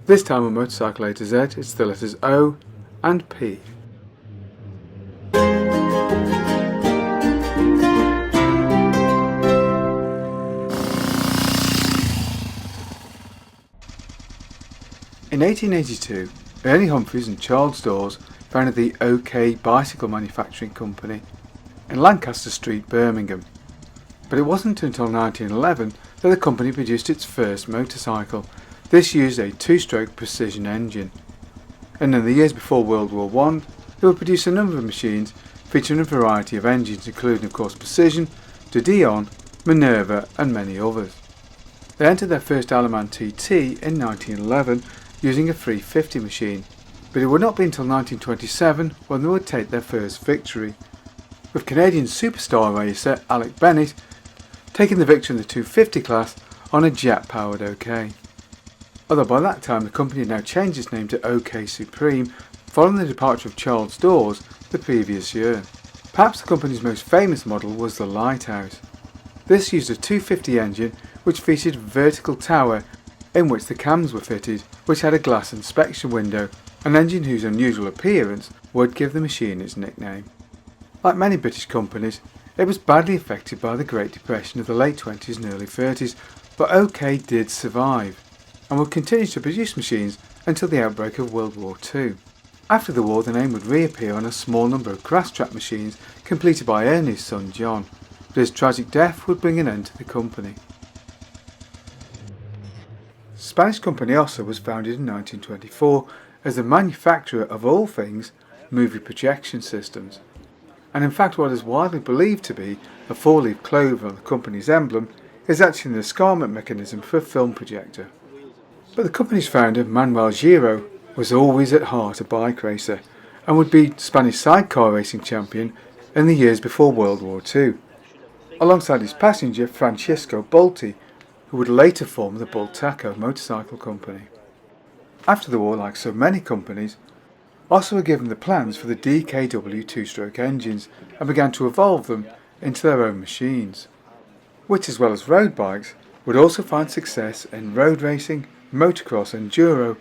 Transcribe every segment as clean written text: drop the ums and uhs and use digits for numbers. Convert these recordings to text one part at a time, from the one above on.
This time on Motorcycle A to Z, it's the letters O and P. In 1882, Ernie Humphreys and Charles Dawes founded the OK Bicycle Manufacturing Company in Lancaster Street, Birmingham. But it wasn't until 1911 that the company produced its first motorcycle. This used a two-stroke precision engine. And in the years before World War I, they would produce a number of machines featuring a variety of engines, including of course Precision, De Dion, Minerva and many others. They entered their first Aleman TT in 1911 using a 350 machine, but it would not be until 1927 when they would take their first victory, with Canadian superstar racer Alec Bennett taking the victory in the 250 class on a jet-powered OK. Although by that time the company had now changed its name to OK Supreme following the departure of Charles Dawes the previous year. Perhaps the company's most famous model was the Lighthouse. This used a 250 engine which featured a vertical tower in which the cams were fitted, which had a glass inspection window, an engine whose unusual appearance would give the machine its nickname. Like many British companies, it was badly affected by the Great Depression of the late 20s and early 30s, but OK did survive, and would continue to produce machines until the outbreak of World War II. After the war, the name would reappear on a small number of grass-trap machines completed by Ernie's son John, but his tragic death would bring an end to the company. Spanish company Ossa was founded in 1924 as the manufacturer of all things movie projection systems, and in fact what is widely believed to be a four-leaf clover on the company's emblem is actually an escarpment mechanism for a film projector. But the company's founder, Manuel Giro, was always at heart a bike racer and would be Spanish sidecar racing champion in the years before World War II, alongside his passenger Francisco Bolti, who would later form the Bultaco motorcycle company. After the war, like so many companies, Ossa were given the plans for the DKW two-stroke engines and began to evolve them into their own machines, which as well as road bikes would also find success in road racing, motocross, enduro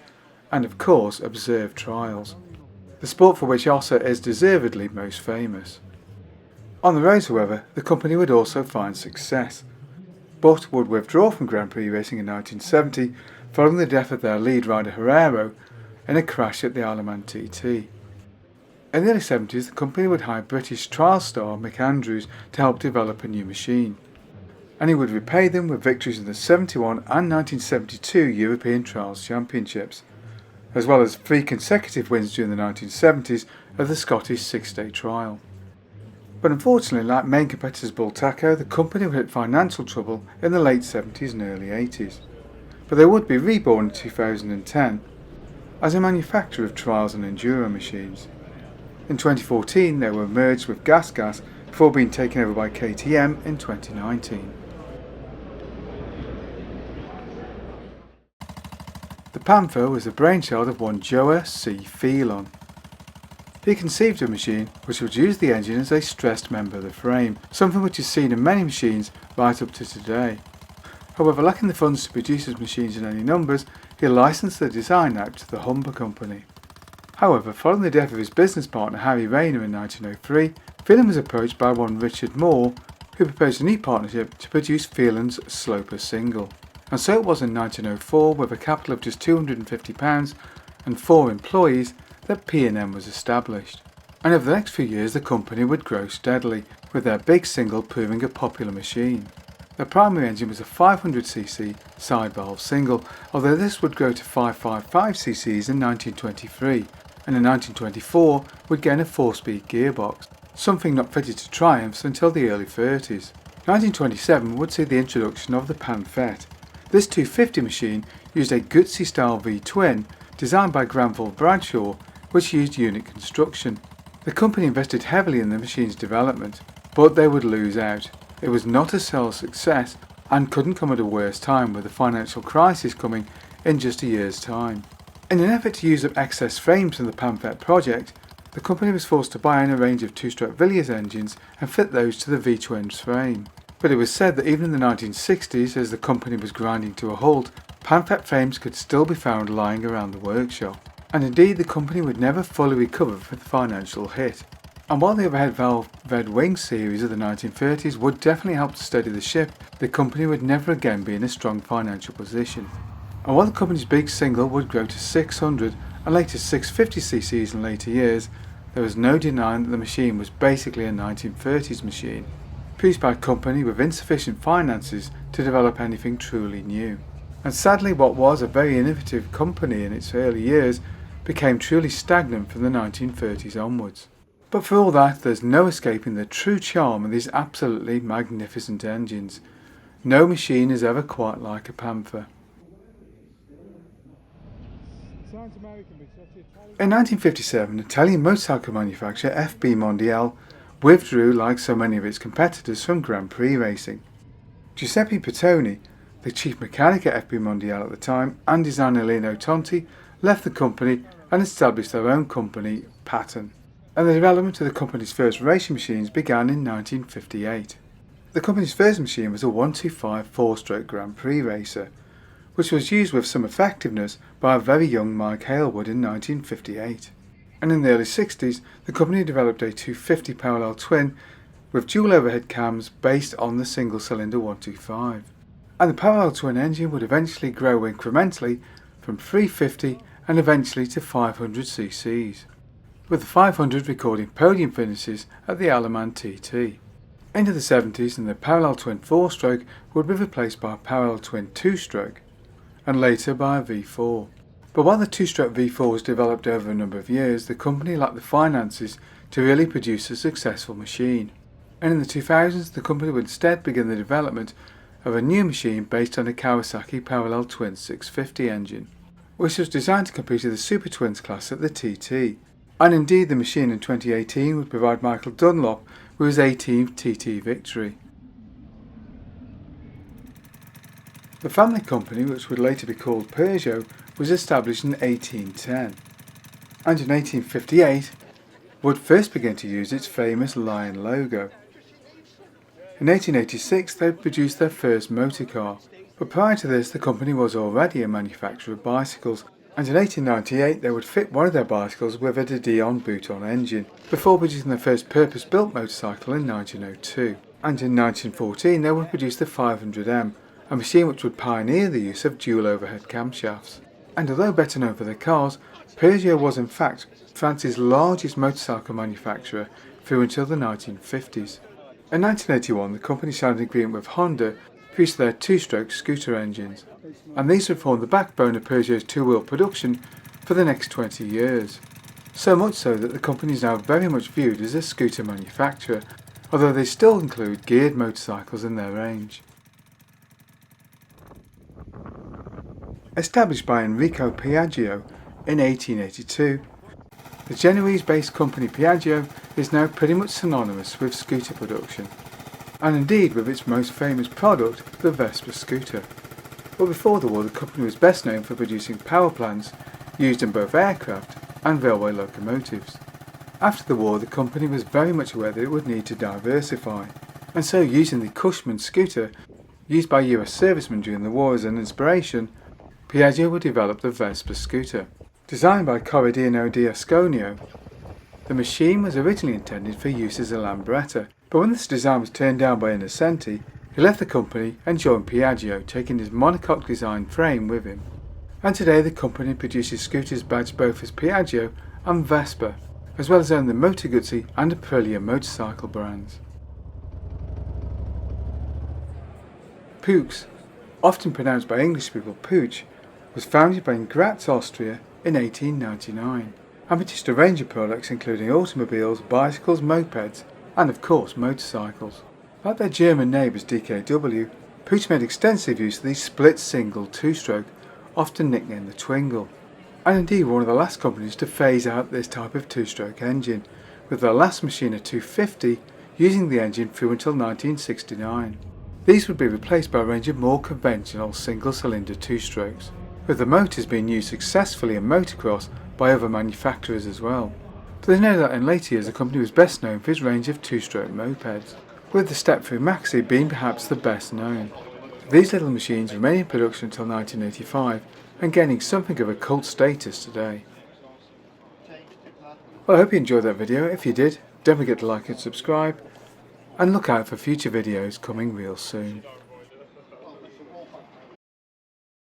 and of course observed trials, the sport for which Ossa is deservedly most famous. On the roads, however, the company would also find success, but would withdraw from Grand Prix racing in 1970 following the death of their lead rider Herrero in a crash at the Aleman TT. In the early 70s, the company would hire British trial star Mick Andrews to help develop a new machine, and he would repay them with victories in the 71 and 1972 European Trials Championships, as well as 3 consecutive wins during the 1970s of the Scottish 6-day trial. But unfortunately, like main competitors Bultaco, the company would hit financial trouble in the late 70s and early 80s, but they would be reborn in 2010 as a manufacturer of trials and enduro machines. In 2014 they were merged with GasGas before being taken over by KTM in 2019. The Panther was the brainchild of one Joa C. Phelan. He conceived a machine which would use the engine as a stressed member of the frame, something which is seen in many machines right up to today. However, lacking the funds to produce his machines in any numbers, he licensed the design out to the Humber Company. However, following the death of his business partner Harry Rayner in 1903, Phelan was approached by one Richard Moore, who proposed a new partnership to produce Phelan's Sloper single. And so it was in 1904, with a capital of just £250 and 4 employees, that P&M was established. And over the next few years the company would grow steadily, with their big single proving a popular machine. Their primary engine was a 500cc side valve single, although this would grow to 555cc's in 1923, and in 1924 would gain a 4-speed gearbox, something not fitted to Triumphs until the early 30s. 1927 would see the introduction of the Panthet. This 250 machine used a Guzzi style V-twin designed by Granville Bradshaw, which used unit construction. The company invested heavily in the machine's development, but they would lose out. It was not a sales success and couldn't come at a worse time, with a financial crisis coming in just a year's time. In an effort to use up excess frames from the Panthet project, the company was forced to buy in a range of 2-stroke Villiers engines and fit those to the V-twin's frame. But it was said that even in the 1960s, as the company was grinding to a halt, pan-fat frames could still be found lying around the workshop, and indeed the company would never fully recover from the financial hit. And while the overhead valve red wing series of the 1930s would definitely help to steady the ship, the company would never again be in a strong financial position. And while the company's big single would grow to 600 and later 650 cc's in later years, there was no denying that the machine was basically a 1930s machine, produced by a company with insufficient finances to develop anything truly new. And sadly, what was a very innovative company in its early years became truly stagnant from the 1930s onwards. But for all that, there's no escaping the true charm of these absolutely magnificent engines. No machine is ever quite like a Panther. In 1957, Italian motorcycle manufacturer FB Mondial withdrew, like so many of its competitors, from Grand Prix racing. Giuseppe Pettoni, the chief mechanic at FB Mondial at the time, and designer Lino Tonti left the company and established their own company, Pattern. And the development of the company's first racing machines began in 1958. The company's first machine was a 125 4-stroke Grand Prix racer, which was used with some effectiveness by a very young Mike Halewood in 1958. And in the early 60s, the company developed a 250 parallel twin with dual overhead cams based on the single-cylinder 125. And the parallel twin engine would eventually grow incrementally from 350 and eventually to 500 cc's, with the 500 recording podium finishes at the Aleman TT. Into the 70s, and the parallel twin 4-stroke would be replaced by a parallel twin 2-stroke, and later by a V4. But while the 2-stroke V4 was developed over a number of years, the company lacked the finances to really produce a successful machine. And in the 2000s, the company would instead begin the development of a new machine based on a Kawasaki parallel twin 650 engine, which was designed to compete with the Super Twins class at the TT. And indeed, the machine in 2018 would provide Michael Dunlop with his 18th TT victory. The family company, which would later be called Peugeot, was established in 1810, and in 1858 would first begin to use its famous lion logo. In 1886 they produced their first motor car, but prior to this the company was already a manufacturer of bicycles, and in 1898 they would fit one of their bicycles with a De Dion boot-on engine, before producing their first purpose-built motorcycle in 1902, and in 1914 they would produce the 500M, a machine which would pioneer the use of dual overhead camshafts. And although better known for their cars, Peugeot was in fact France's largest motorcycle manufacturer through until the 1950s. In 1981 the company signed an agreement with Honda to produce their 2-stroke scooter engines, and these would form the backbone of Peugeot's two-wheel production for the next 20 years. So much so that the company is now very much viewed as a scooter manufacturer, although they still include geared motorcycles in their range. Established by Enrico Piaggio in 1882, the Genoese-based company Piaggio is now pretty much synonymous with scooter production, and indeed with its most famous product, the Vespa scooter. But before the war, the company was best known for producing power plants used in both aircraft and railway locomotives. After the war, the company was very much aware that it would need to diversify, and so using the Cushman scooter, used by US servicemen during the war as an inspiration, Piaggio would develop the Vespa scooter. Designed by Corradino di Asconio, the machine was originally intended for use as a Lambretta, but when this design was turned down by Innocenti, he left the company and joined Piaggio, taking his monocoque design frame with him. And today the company produces scooters badged both as Piaggio and Vespa, as well as own the Moto Guzzi and Aprilia motorcycle brands. Puch, often pronounced by English people Pooch, was founded by in Graz, Austria in 1899, and produced a range of products including automobiles, bicycles, mopeds, and of course motorcycles. Like their German neighbours DKW, Puch made extensive use of the split single 2-stroke, often nicknamed the Twingle, and indeed one of the last companies to phase out this type of 2-stroke engine, with their last machine, a 250, using the engine through until 1969. These would be replaced by a range of more conventional single-cylinder 2-strokes, with the motors being used successfully in motocross by other manufacturers as well. But there's no doubt in later years the company was best known for its range of 2-stroke mopeds, with the Step-Through Maxi being perhaps the best known. These little machines remained in production until 1985 and gaining something of a cult status today. Well, I hope you enjoyed that video. If you did, don't forget to like and subscribe, and look out for future videos coming real soon.